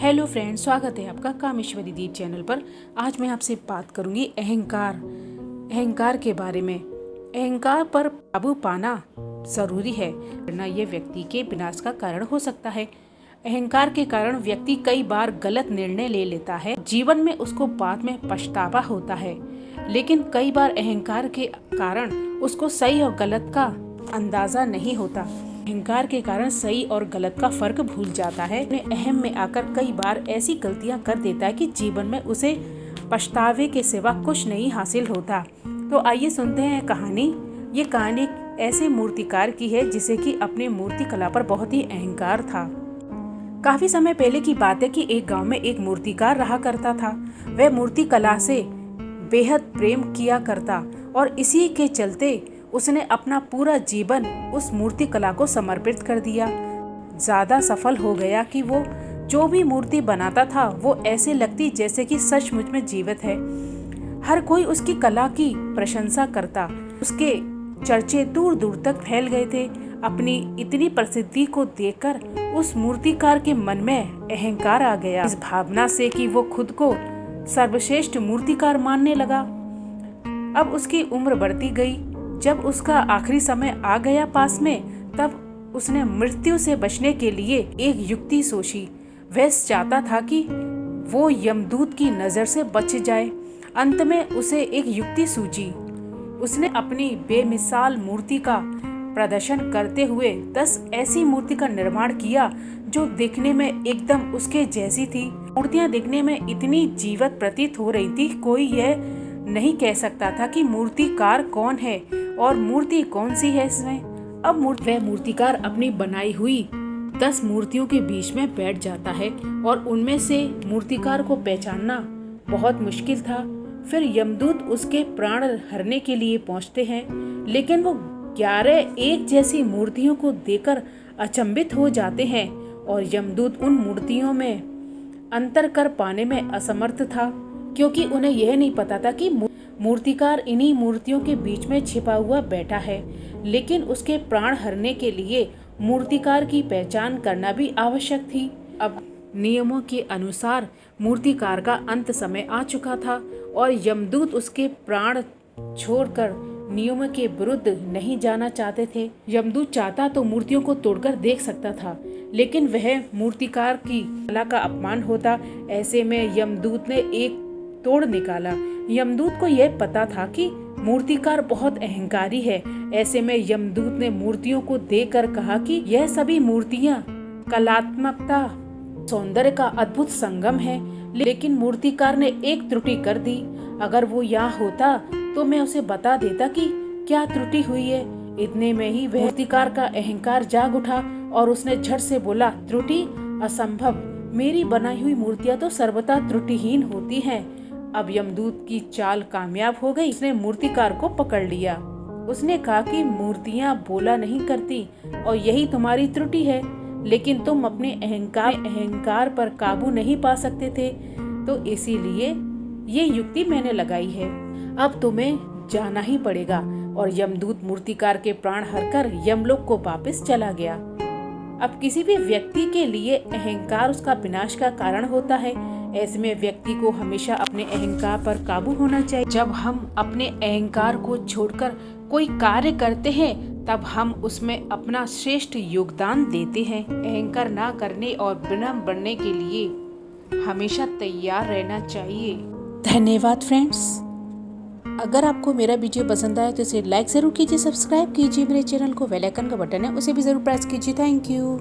Hello friends, स्वागत है आपका कामेश्वरी दीप चैनल पर। आज मैं आपसे बात करूंगी अहंकार के बारे में। अहंकार पर काबू पाना जरूरी है, वरना ये व्यक्ति के विनाश का कारण हो सकता है। अहंकार के कारण व्यक्ति कई बार गलत निर्णय ले लेता है। जीवन में उसको बाद में पछतावा होता है, लेकिन कई बार अहंकार के कारण उसको सही और गलत का अंदाजा नहीं होता। अहंकार के कारण सही और गलत का फर्क भूल जाता है। अपने अहम में आकर कई बार ऐसी गलतियां कर देता है कि जीवन में उसे पछतावे के सिवा कुछ नहीं हासिल होता। तो आइए सुनते हैं कहानी। ये कहानी ऐसे मूर्तिकार की है जिसे कि अपने मूर्ति कला पर बहुत ही अहंकार था। काफी समय पहले की बात है कि एक गांव में एक मूर्तिकार रहा करता था। वह मूर्ति कला से बेहद प्रेम किया करता और इसी के चलते उसने अपना पूरा जीवन उस मूर्ति कला को समर्पित कर दिया। ज्यादा सफल हो गया कि वो जो भी मूर्ति बनाता था वो ऐसे लगती जैसे कि सचमुच में जीवित है। हर कोई उसकी कला की प्रशंसा करता। उसके चर्चे दूर दूर तक फैल गए थे। अपनी इतनी प्रसिद्धि को देखकर उस मूर्तिकार के मन में अहंकार आ गया, इस भावना से कि वो खुद को सर्वश्रेष्ठ मूर्तिकार मानने लगा। अब उसकी उम्र बढ़ती गई। जब उसका आखिरी समय आ गया पास में, तब उसने मृत्यु से बचने के लिए एक युक्ति सोची। वह चाहता था कि वो यमदूत की नजर से बच जाए। अंत में उसे एक युक्ति सूझी। उसने अपनी बेमिसाल मूर्ति का प्रदर्शन करते हुए 10 ऐसी मूर्ति का निर्माण किया जो देखने में एकदम उसके जैसी थी। मूर्तियां देखने में इतनी जीवत प्रतीत हो रही थी, कोई यह नहीं कह सकता था कि मूर्तिकार कौन है और मूर्ति कौन सी है इसमें। अब वह मूर्तिकार अपनी बनाई हुई 10 मूर्तियों के बीच में बैठ जाता है और उनमें से मूर्तिकार को पहचानना बहुत मुश्किल था। फिर यमदूत उसके प्राण हरने के लिए पहुंचते हैं, लेकिन वो 11 एक जैसी मूर्तियों को देखकर अचंभित हो जाते हैं और यमदूत उन मूर्तियों में अंतर कर पाने में असमर्थ था, क्योंकि उन्हें यह नहीं पता था कि मूर्तिकार इन्हीं मूर्तियों के बीच में छिपा हुआ बैठा है। लेकिन उसके प्राण हरने के लिए मूर्तिकार की पहचान करना भी आवश्यक थी। अब नियमों के अनुसार मूर्तिकार का अंत समय आ चुका था और यमदूत उसके प्राण छोड़कर नियमों के विरुद्ध नहीं जाना चाहते थे। यमदूत चाहता तो मूर्तियों को तोड़कर देख सकता था, लेकिन वह मूर्तिकार की कला का अपमान होता। ऐसे में यमदूत ने एक तोड़ निकाला। यमदूत को यह पता था कि मूर्तिकार बहुत अहंकारी है। ऐसे में यमदूत ने मूर्तियों को देखकर कहा कि यह सभी मूर्तियां कलात्मकता सौंदर्य का अद्भुत संगम है। लेकिन मूर्तिकार ने एक त्रुटि कर दी। अगर वो यहाँ होता तो मैं उसे बता देता कि क्या त्रुटि हुई है। इतने में ही वह मूर्तिकार का अहंकार जाग उठा और उसने झट से बोला, त्रुटि? असंभव, मेरी बनाई हुई मूर्तियां तो सर्वथा त्रुटिहीन होती हैं। अब यमदूत की चाल कामयाब हो गई। उसने मूर्तिकार को पकड़ लिया। उसने कहा कि मूर्तियां बोला नहीं करती और यही तुम्हारी त्रुटि है, लेकिन तुम अपने अहंकार पर काबू नहीं पा सकते थे, तो इसीलिए ये युक्ति मैंने लगाई है। अब तुम्हें जाना ही पड़ेगा। और यमदूत मूर्तिकार के प्राण हरकर यमलोक को वापस चला गया। अब किसी भी व्यक्ति के लिए अहंकार उसका विनाश का कारण होता है। ऐसे में व्यक्ति को हमेशा अपने अहंकार पर काबू होना चाहिए। जब हम अपने अहंकार को छोड़कर कोई कार्य करते हैं, तब हम उसमें अपना श्रेष्ठ योगदान देते हैं। अहंकार ना करने और विनम्र बनने के लिए हमेशा तैयार रहना चाहिए। धन्यवाद फ्रेंड्स। अगर आपको मेरा वीडियो पसंद आया तो इसे लाइक जरूर कीजिए, सब्सक्राइब कीजिए मेरे चैनल को, बेल आइकन का बटन है उसे भी जरूर प्रेस कीजिए। Thank you.